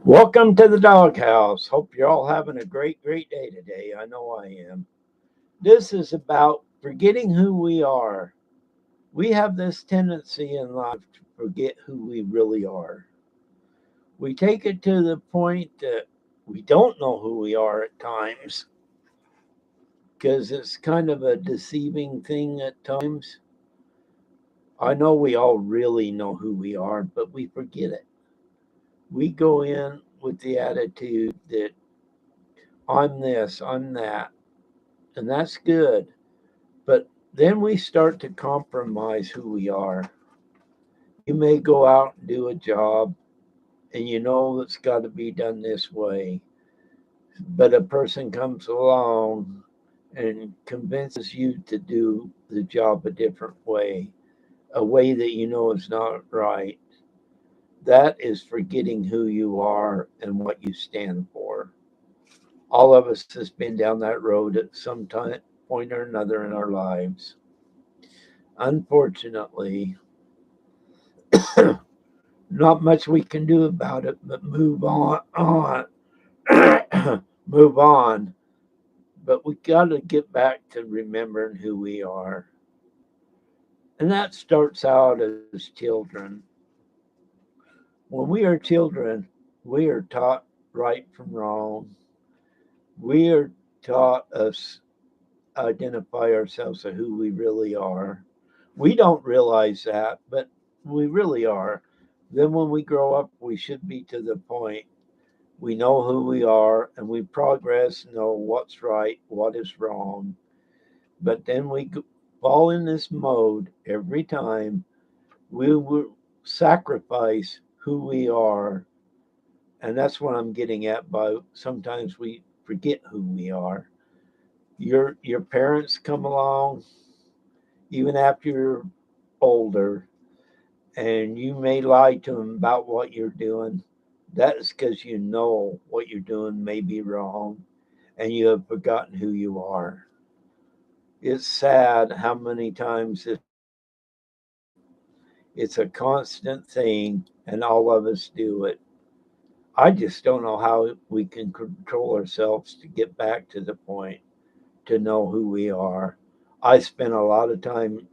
Welcome to the doghouse. Hope you're all having a great day today. I know I am. This is about forgetting who we are. We have this tendency in life to forget who we really are. We take it to the point that we don't know who we are at times because it's kind of a deceiving thing at times. I know we all really know who we are, but we forget it. We go in with the attitude that I'm this, I'm that, and that's good. But then we start to compromise who we are. You may go out and do a job and you know it's got to be done this way, but a person comes along and convinces you to do the job a different way, a way that you know is not right. That is forgetting who you are and what you stand for. All of us has been down that road at some time, point or another in our lives. Unfortunately, not much we can do about it, but move on. But we got to get back to remembering who we are. And that starts out as children. When we are children, we are taught right from wrong. We are taught us identify ourselves as who we really are. We don't realize that, but we really are. Then when we grow up, we should be to the point we know who we are and we progress, know what's right, what is wrong. But then we fall in this mode every time we will sacrifice who we are. And that's what I'm getting at by sometimes we forget who we are. Your parents come along even after you're older and you may lie to them about what you're doing. That is because you know what you're doing may be wrong and you have forgotten who you are. It's sad how many times it's a constant thing and all of us do it. I just don't know how we can control ourselves to get back to the point to know who we are. I spent a lot of time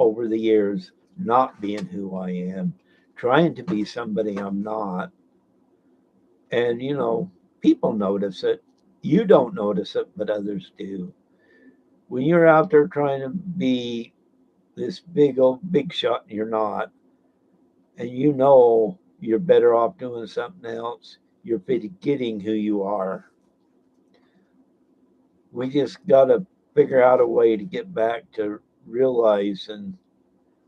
over the years not being who I am, trying to be somebody I'm not. And, people notice it. You don't notice it, but others do. When you're out there trying to be this big old big shot and you're not, and you know you're better off doing something else, you're forgetting who you are. We just got to figure out a way to get back to realizing,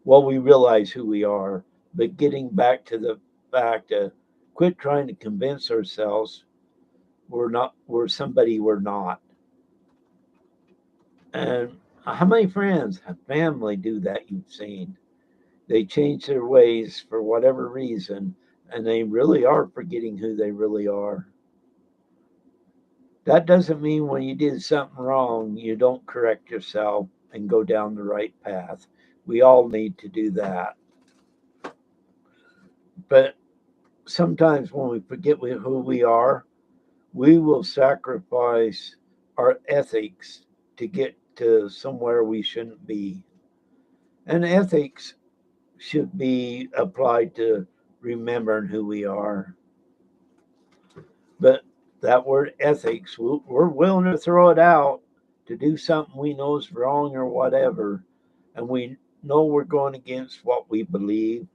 well, we realize who we are, but getting back to the fact to quit trying to convince ourselves we're somebody we're not. And how many friends, family do that you've seen? They change their ways for whatever reason, and they really are forgetting who they really are. That doesn't mean when you did something wrong, you don't correct yourself and go down the right path. We all need to do that. But sometimes when we forget who we are, we will sacrifice our ethics to get to somewhere we shouldn't be. And ethics should be applied to remembering who we are. But that word ethics, we're willing to throw it out to do something we know is wrong or whatever, and we know we're going against what we believe.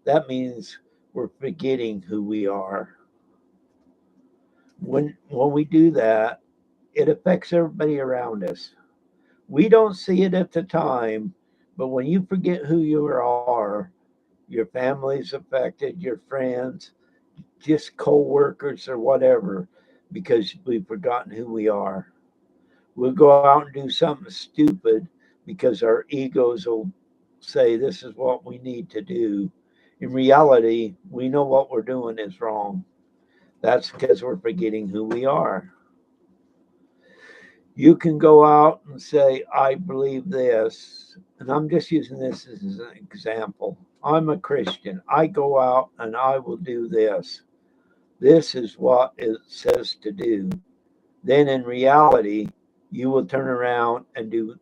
That means we're forgetting who we are. When we do that, it affects everybody around us. We don't see it at the time, but when you forget who you are, your family's affected, your friends, just co-workers or whatever, because we've forgotten who we are. We'll go out and do something stupid because our egos will say this is what we need to do. In reality, we know what we're doing is wrong. That's because we're forgetting who we are. You can go out and say, I believe this, and I'm just using this as an example. I'm a Christian. I go out and I will do this. this is what it says to do, then in reality, you will turn around and do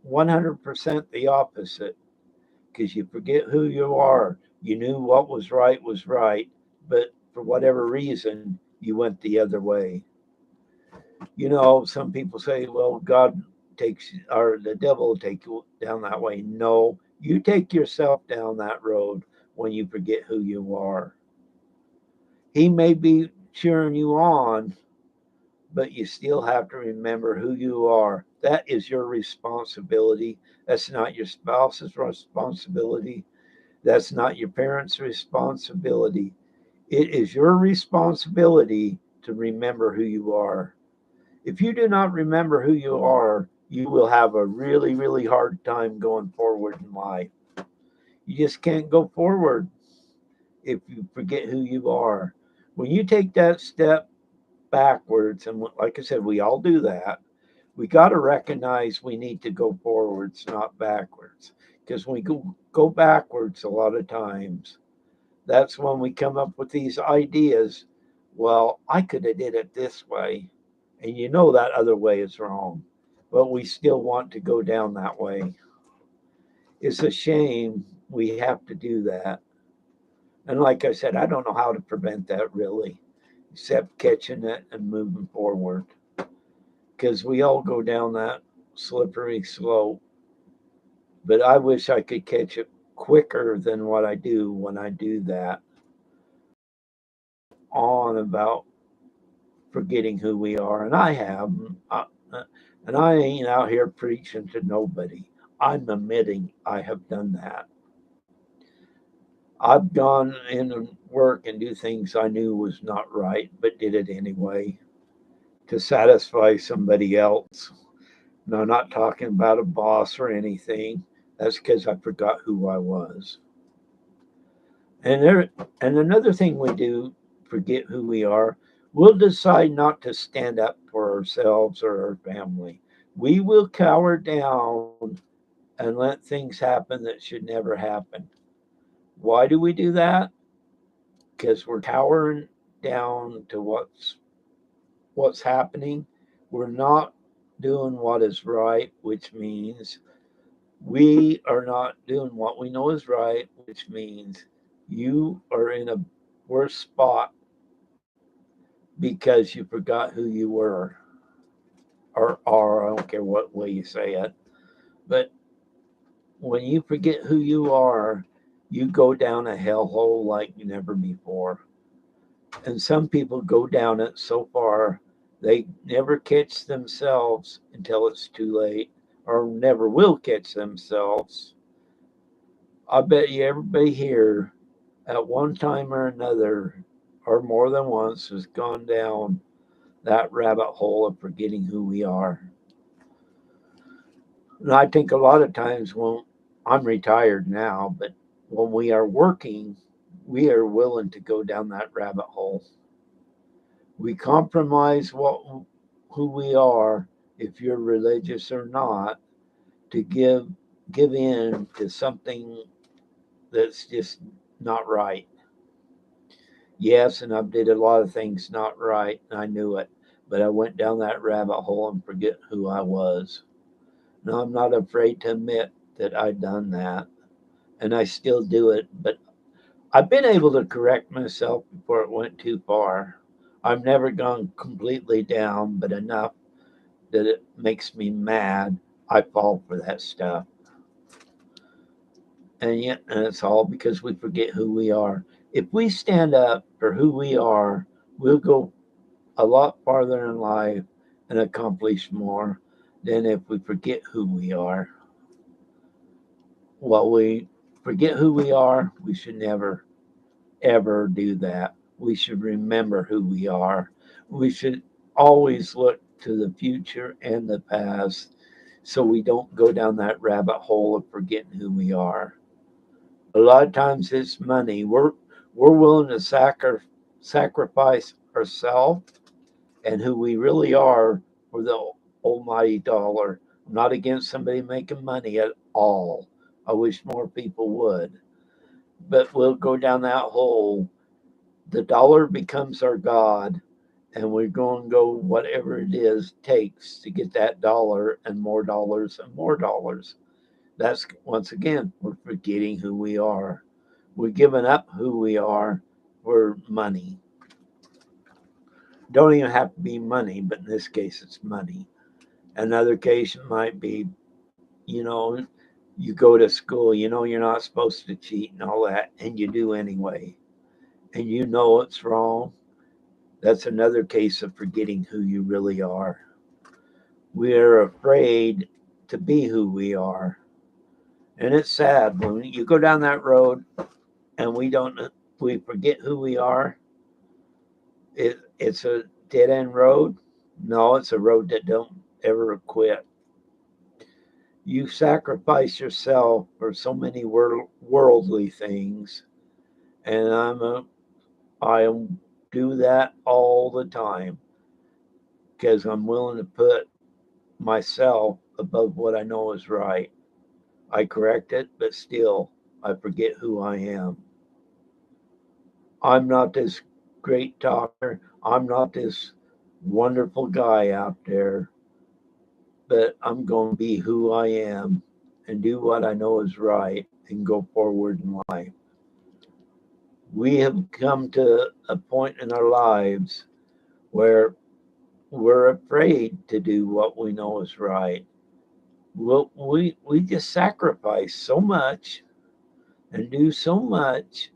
100% the opposite because you forget who you are. You knew what was right, but for whatever reason, you went the other way. Some people say, well, God takes, or the devil will take you down that way. No, you take yourself down that road when you forget who you are. He may be cheering you on, but you still have to remember who you are. That is your responsibility. That's not your spouse's responsibility. That's not your parents' responsibility. It is your responsibility to remember who you are. If you do not remember who you are, you will have a really, really hard time going forward in life. You just can't go forward if you forget who you are. When you take that step backwards, and like I said, we all do that, we got to recognize we need to go forwards, not backwards. Because when we go backwards, a lot of times, that's when we come up with these ideas. Well, I could have did it this way, and that other way is wrong, but we still want to go down that way. It's a shame we have to do that. And like I said, I don't know how to prevent that really, except catching it and moving forward. Because we all go down that slippery slope. But I wish I could catch it quicker than what I do when I do that. On about forgetting who we are, and I have, uh, uh, and I ain't out here preaching to nobody. I'm admitting I have done that. I've gone in and work and do things I knew was not right, but did it anyway to satisfy somebody else. No, not talking about a boss or anything. That's because I forgot who I was. And another thing we do forget who we are. We'll decide not to stand up for ourselves or our family. We will cower down and let things happen that should never happen. Why do we do that? Because we're cowering down to what's happening. We're not doing what is right, which means we are not doing what we know is right, which means you are in a worse spot because you forgot who you were, or I don't care what way you say it. But when you forget who you are, you go down a hellhole like never before. And some people go down it so far they never catch themselves until it's too late, or never will catch themselves. I bet you everybody here at one time or another, or more than once, has gone down that rabbit hole of forgetting who we are. And I think a lot of times when I'm retired now, but when we are working, we are willing to go down that rabbit hole. We compromise who we are, if you're religious or not, to give in to something that's just not right. Yes, and I did a lot of things not right, and I knew it, but I went down that rabbit hole and forget who I was. No, I'm not afraid to admit that I've done that, and I still do it, but I've been able to correct myself before it went too far. I've never gone completely down, but enough that it makes me mad. I fall for that stuff. And yet, and it's all because we forget who we are. If we stand up for who we are, we'll go a lot farther in life and accomplish more than if we forget who we are. While we forget who we are, we should never, ever do that. We should remember who we are. We should always look to the future and the past so we don't go down that rabbit hole of forgetting who we are. A lot of times it's money. We're willing to sacrifice ourselves and who we really are for the almighty dollar. I'm not against somebody making money at all. I wish more people would. But we'll go down that hole The dollar becomes our God, and we're going to go whatever it is takes to get that dollar and more dollars and more dollars. That's once again, we're forgetting who we are. We're giving up who we are for money. Don't even have to be money, but in this case, it's money. Another case might be, you know, you go to school, you know, you're not supposed to cheat and all that, and you do anyway, and you know it's wrong. That's another case of forgetting who you really are. We're afraid to be who we are. And it's sad when you go down that road and we forget who we are. It's a dead end road. No, it's a road that don't ever quit. You sacrifice yourself for so many worldly things, and I do that all the time because I'm willing to put myself above what I know is right. I correct it, but still I forget who I am. I'm not this great talker. I'm not this wonderful guy out there, but I'm going to be who I am and do what I know is right and go forward in life. We have come to a point in our lives where we're afraid to do what we know is right. We just sacrifice so much and do so much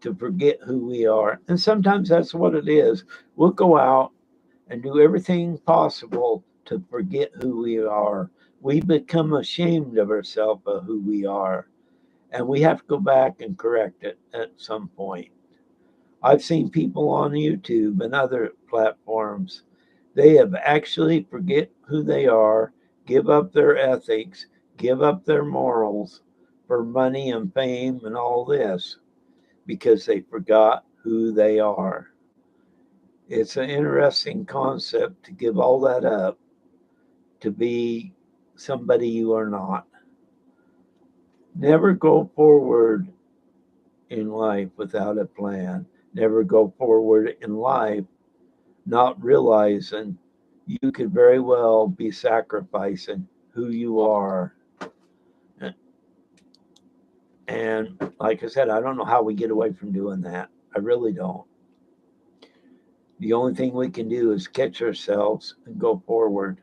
to forget who we are. And sometimes that's what it is. We'll go out and do everything possible to forget who we are. We become ashamed of ourselves, of who we are. And we have to go back and correct it at some point. I've seen people on YouTube and other platforms, they have actually forget who they are, give up their ethics, give up their morals for money and fame and all this because they forgot who they are. It's an interesting concept to give all that up to be somebody you are not. Never go forward in life without a plan. Never go forward in life not realizing you could very well be sacrificing who you are. And like I said, I don't know how we get away from doing that. I really don't. The only thing we can do is catch ourselves and go forward.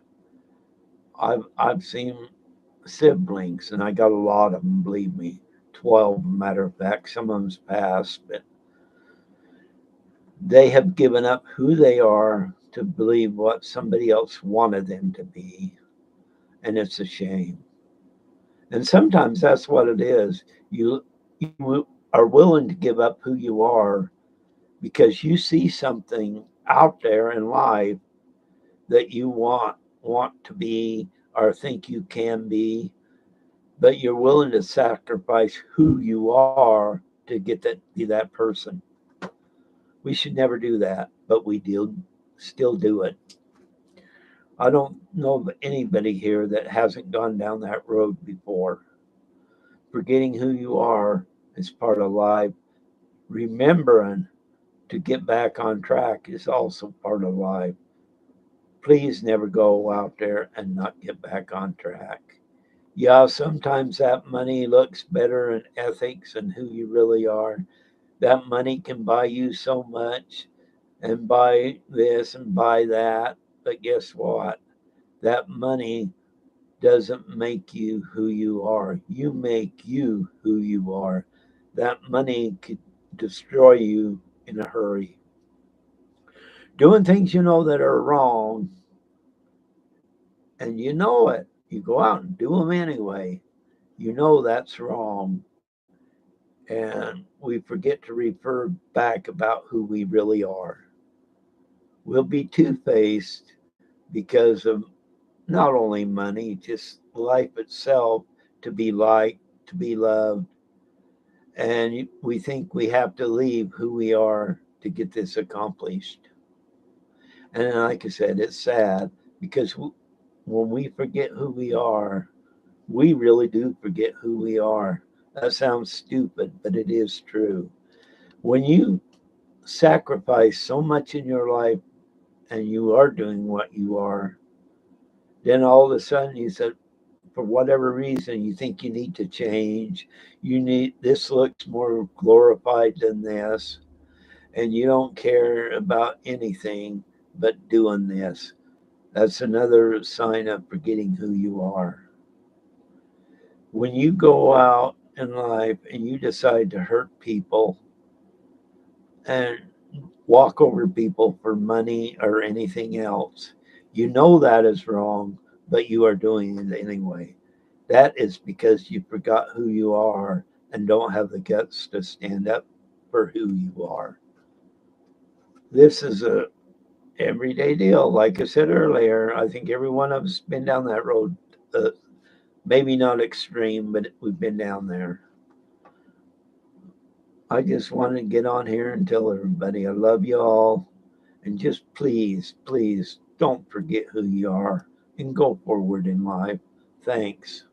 I've seen siblings, and I got a lot of them, believe me, 12, matter of fact. Some of them's passed, but they have given up who they are to believe what somebody else wanted them to be. And it's a shame. And sometimes that's what it is. You are willing to give up who you are because you see something out there in life that you want to be or think you can be, but you're willing to sacrifice who you are to get that be that person. We should never do that, but we do still do it. I don't know of anybody here that hasn't gone down that road before. Forgetting who you are is part of life. Remembering to get back on track is also part of life. Please never go out there and not get back on track. Yeah, sometimes that money looks better in ethics and who you really are. That money can buy you so much and buy this and buy that. But guess what? That money doesn't make you who you are. You make you who you are. That money could destroy you in a hurry. Doing things you know that are wrong and you know it, you go out and do them anyway. You know that's wrong. And we forget to refer back about who we really are. We'll be two faced because of not only money, just life itself, to be liked, to be loved. And we think we have to leave who we are to get this accomplished. And like I said, it's sad because when we forget who we are, we really do forget who we are. That sounds stupid, but it is true. When you sacrificed so much in your life and you are doing what you are, then all of a sudden you said, for whatever reason, you think you need to change. You need this looks more glorified than this, and you don't care about anything but doing this. That's another sign of forgetting who you are. When you go out in life and you decide to hurt people and walk over people for money or anything else, you know that is wrong, but you are doing it anyway. That is because you forgot who you are and don't have the guts to stand up for who you are. This is a everyday deal. Like I said earlier, I think every one of us been down that road. Uh, Maybe not extreme, but we've been down there. I just want to get on here and tell everybody I love you all. And just please, please don't forget who you are and go forward in life. Thanks.